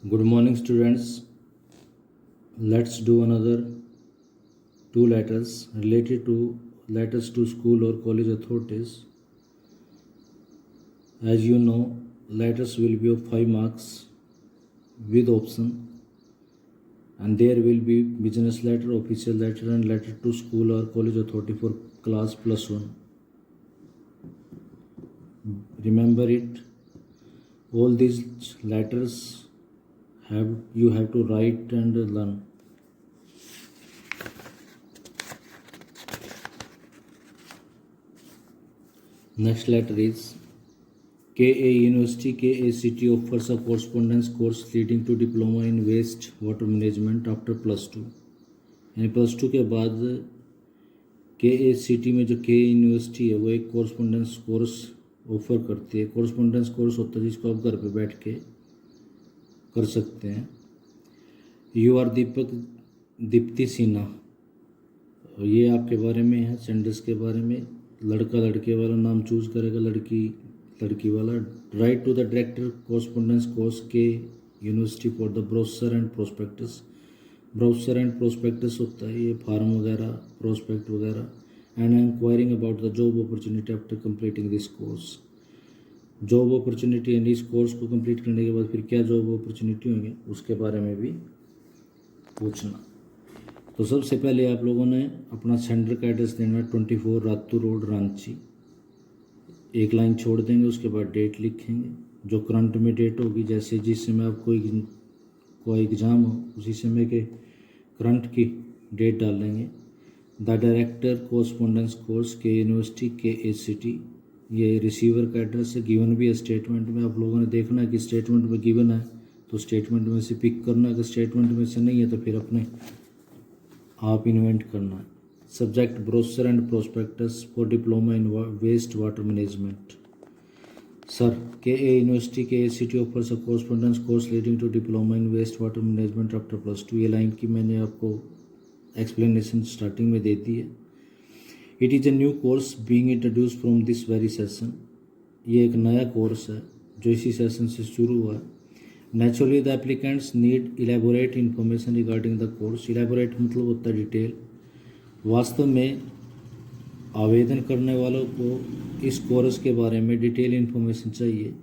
Good morning, students. Let's do another two letters related to letters to school or college authorities. As you know, letters will be of 5 marks with option, and there will be business letter, official letter, and letter to school or college authority for class +1. Remember it. All these letters you have to write and learn. Next letter is KA University. KA City offers a correspondence course leading to diploma in waste water management after +2. यानी +2 के बाद KA City में जो KA university है वो एक correspondence course offer करती है। कॉरस्पॉन्डेंस कोर्स होता है जिसको आप घर पे बैठ के कर सकते हैं। यू आर दीप्ति सिन्हा, ये आपके बारे में है। जेंडर्स के बारे में, लड़का लड़के वाला नाम चूज करेगा, लड़की लड़की वाला। Write to the director correspondence course के university for the brochure and prospectus. Brochure and prospectus होता है ये फार्म वगैरह, प्रोस्पेक्ट वगैरह। And inquiring about the job opportunity after completing this course. Job opportunity यानी इस कोर्स को कंप्लीट करने के बाद फिर क्या जॉब अपॉर्चुनिटी होंगे उसके बारे में भी पूछना। तो सबसे पहले आप लोगों ने अपना सेंटर का एड्रेस देना, 24 रातू रोड रांची। एक लाइन छोड़ देंगे, उसके बाद डेट लिखेंगे जो करंट में डेट होगी। जैसे जिस समय आप कोई एग्ज़ाम हो उसी समय के करंट की डेट डालेंगे। द डायरेक्टर कोरस्पॉन्डेंस कोर्स के यूनिवर्सिटी के सिटी, ये रिसीवर का एड्रेस है। गिवन भी है स्टेटमेंट में, आप लोगों ने देखना है कि स्टेटमेंट में गिवन है तो स्टेटमेंट में से पिक करना। अगर स्टेटमेंट में से नहीं है तो फिर अपने आप इन्वेंट करना है। Subject brochure and prospectus for diploma in waste water management. Sir, K university K city offers a correspondence course leading to diploma in waste water management after +2। ये लाइन की मैंने आपको एक्सप्लेनेशन स्टार्टिंग में दे दी है। It is a new course being introduce from this very session. ये एक नया course है जो इसी सेशन से शुरू हुआ है। Naturally the applicants need elaborate information regarding the course. Elaborate मतलब होता है डिटेल। वास्तव में आवेदन करने वालों को इस कोर्स के बारे में डिटेल इन्फॉर्मेशन चाहिए।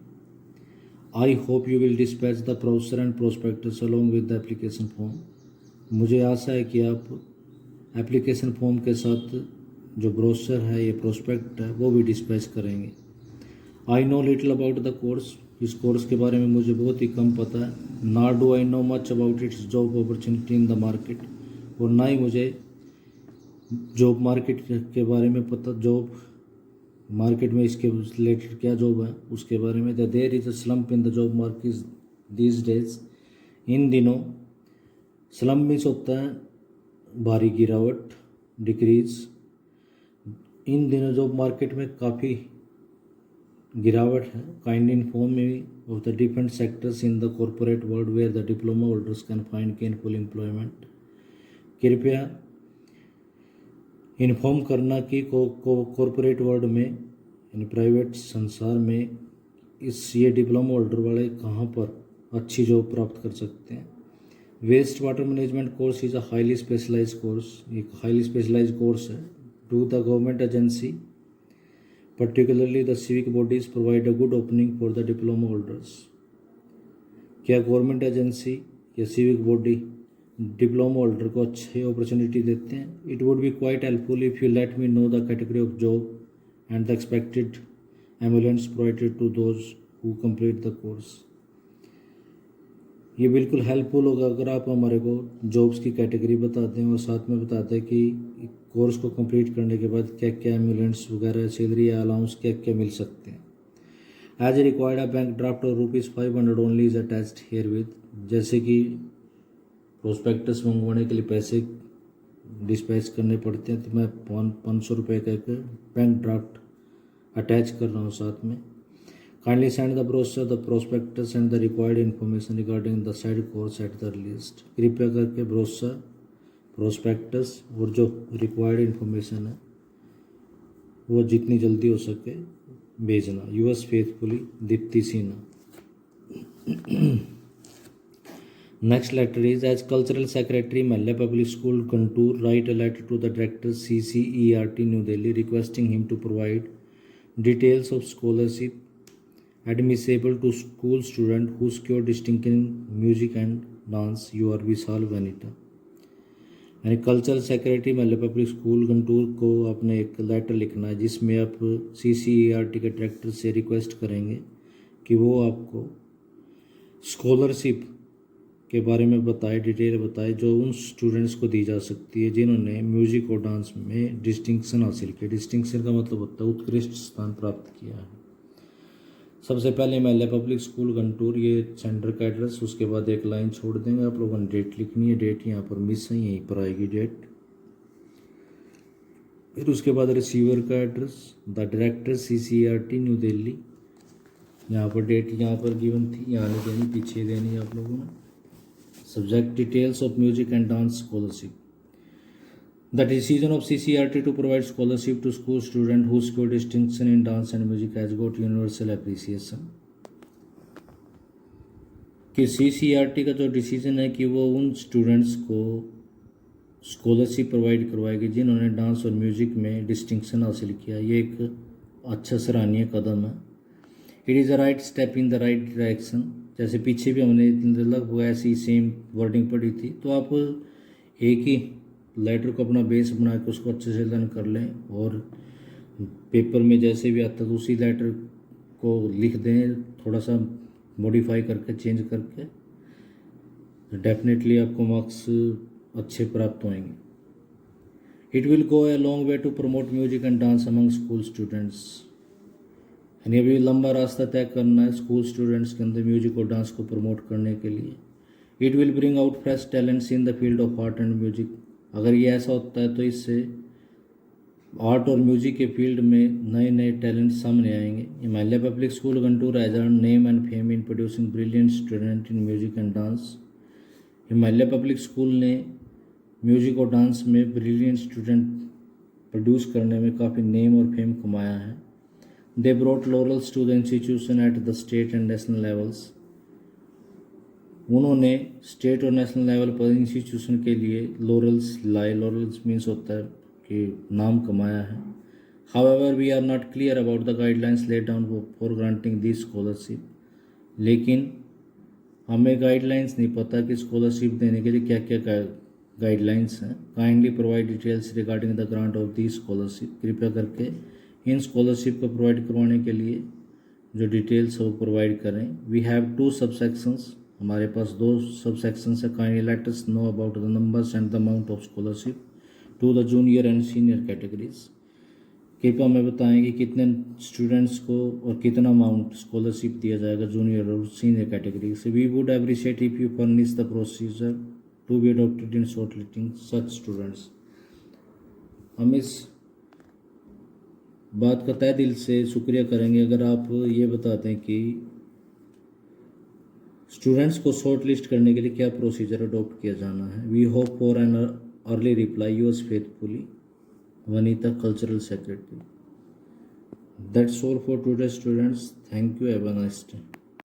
I hope you will dispatch the brochure and prospectus along with the application form. मुझे आशा है कि आप एप्लीकेशन फॉर्म के साथ जो ब्रोशर है, ये प्रोस्पेक्ट है, वो भी डिस्पैच करेंगे। I know little about the course. इस कोर्स के बारे में मुझे बहुत ही कम पता है। Nor do I know much about it's job opportunity in the market, और ना ही मुझे जॉब मार्केट के बारे में पता, जॉब मार्केट में इसके रिलेटेड क्या जॉब है उसके बारे में। There is a slump in the job market these days. इन दिनों स्लम्प मीन्स होता है भारी गिरावट, डिक्रीज। इन दिनों जॉब मार्केट में काफ़ी गिरावट है। Kind inform me of the different sectors in the corporate world where the diploma holders can find gainful employment. कृपया इन्फॉर्म करना कि कॉरपोरेट वर्ल्ड में यानी प्राइवेट संसार में ये डिप्लोमा होल्डर वाले कहाँ पर अच्छी जॉब प्राप्त कर सकते हैं। Waste water management course is a highly specialise course. एक हाईली स्पेशलाइज कोर्स है। To the government agency particularly the civic bodies provide a good opening for the diploma holders। क्या गवर्नमेंट एजेंसी या civic body diploma holder को अच्छी opportunity देते हैं। It would be quite helpful if you let me know the category of job and the expected emoluments provided to those who complete the course. ये बिल्कुल helpful होगा अगर आप हमारे को जॉब्स की कैटेगरी बता दें और साथ में बता दें कि कोर्स को कंप्लीट करने के बाद क्या क्या एम्बुलेंस वगैरह, सैलरी या अलाउंस क्या क्या मिल सकते हैं। As required a bank draft और ₹500 only is attached herewith. जैसे कि प्रोस्पेक्टस मंगवाने के लिए पैसे डिस्पैच करने पड़ते हैं, तो मैं 500 रुपये का एक बैंक ड्राफ्ट अटैच कर रहा हूँ साथ में। Kindly send the brochure, the prospectus and the required information regarding the side course at the earliest. कृपया करके ब्रोशर, प्रोस्पेक्टस और जो रिक्वायर्ड इन्फॉर्मेशन है वो जितनी जल्दी हो सके भेजना। US faithfully Deepti Sinha. Next letter is, as Cultural Secretary, Mahalla Public School, Guntur, write a letter to the Director, CCERT, New Delhi, requesting him to provide details of scholarship admissible to school student who score distinction in music and dance. You are Vishal Vanita. यानी cultural secretary Mahalla public school Guntur को आपने एक letter लिखना है जिसमें आप CCERT के director से रिक्वेस्ट करेंगे कि वो आपको स्कॉलरशिप के बारे में बताए, डिटेल बताए जो उन स्टूडेंट्स को दी जा सकती है जिन्होंने म्यूजिक और डांस में डिस्टिंक्शन हासिल किया। डिस्टिंक्शन का मतलब होता है उत्कृष्ट स्थान प्राप्त किया है। सबसे पहले महल्ला पब्लिक स्कूल गंटूर, ये सेंटर का एड्रेस, उसके बाद एक लाइन छोड़ देंगे, आप लोगों ने डेट लिखनी है, डेट यहाँ पर मिस है, यहीं पर आएगी डेट। फिर उसके बाद रिसीवर का address, the director CCERT new Delhi, यहाँ पर डेट यहाँ पर गिवन थी, यहाँ नहीं देनी, पीछे देनी है आप लोगों ने। Subject details of music and dance scholarship. The decision of CCERT to provide scholarship to school students who score distinction in dance and music has got universal appreciation. कि CCERT का जो डिसीजन है कि वो उन स्टूडेंट्स को scholarship provide करवाएगी जिन्होंने डांस और म्यूजिक में डिस्टिंक्शन हासिल किया, ये एक अच्छा सराहनीय कदम है। It is a right step in the right direction. जैसे पीछे भी हमने लगभग ऐसी सेम वर्डिंग पढ़ी थी, तो आप एक ही लेटर को अपना बेस बना के उसको अच्छे से लर्न कर लें और पेपर में जैसे भी आता है तो उसी लेटर को लिख दें, थोड़ा सा मॉडिफाई करके, चेंज करके, डेफिनेटली आपको मार्क्स अच्छे प्राप्त होंगे। It will go a long way to promote music and dance among school students. यानी अभी लंबा रास्ता तय करना है स्कूल स्टूडेंट्स के अंदर म्यूजिक और डांस को प्रमोट करने के लिए। It will bring out fresh talents in the field of art and music. अगर ये ऐसा होता है तो इससे आर्ट और म्यूजिक के फील्ड में नए नए टैलेंट सामने आएंगे। Himalaya public school Guntur has earn name and fame in producing brilliant student in music and dance. Himalaya public school ने म्यूजिक और डांस में ब्रिलियंट स्टूडेंट प्रोड्यूस करने में काफ़ी नेम और फेम कमाया है। They brought laurels to the institution at the state and national levels. उन्होंने स्टेट और नेशनल लेवल पर इंस्टीट्यूशन के लिए लॉरल्स लाए। लॉरल्स मीन्स होता है कि नाम कमाया है। However we are not clear about the guidelines laid down for granting this scholarship. लेकिन हमें गाइडलाइंस नहीं पता कि स्कॉलरशिप देने के लिए क्या क्या गाइडलाइंस हैं। Kindly provide details regarding the grant of this scholarship. कृपया करके इन स्कॉलरशिप को प्रोवाइड करवाने के लिए जो डिटेल्स है वो प्रोवाइड करें। वी हैव 2 सबसेक्शंस, हमारे पास 2 सबसेक्शंस है। Kindly let us know about the numbers and the amount of scholarship to the junior and senior categories. कृपया हमें बताएं कि कितने स्टूडेंट्स को और कितना अमाउंट स्कॉलरशिप दिया जाएगा जूनियर और सीनियर कैटेगरी से। We would appreciate if you furnish the procedure to be adopted in shortlisting such students. हम इस बात का तहे दिल से शुक्रिया करेंगे अगर आप ये बता दें कि स्टूडेंट्स को शॉर्ट लिस्ट करने के लिए क्या प्रोसीजर अडॉप्ट किया जाना है। We hope for an early reply. Yours faithfully Vanita, cultural secretary. That's all for today students. Thank you, have a nice day.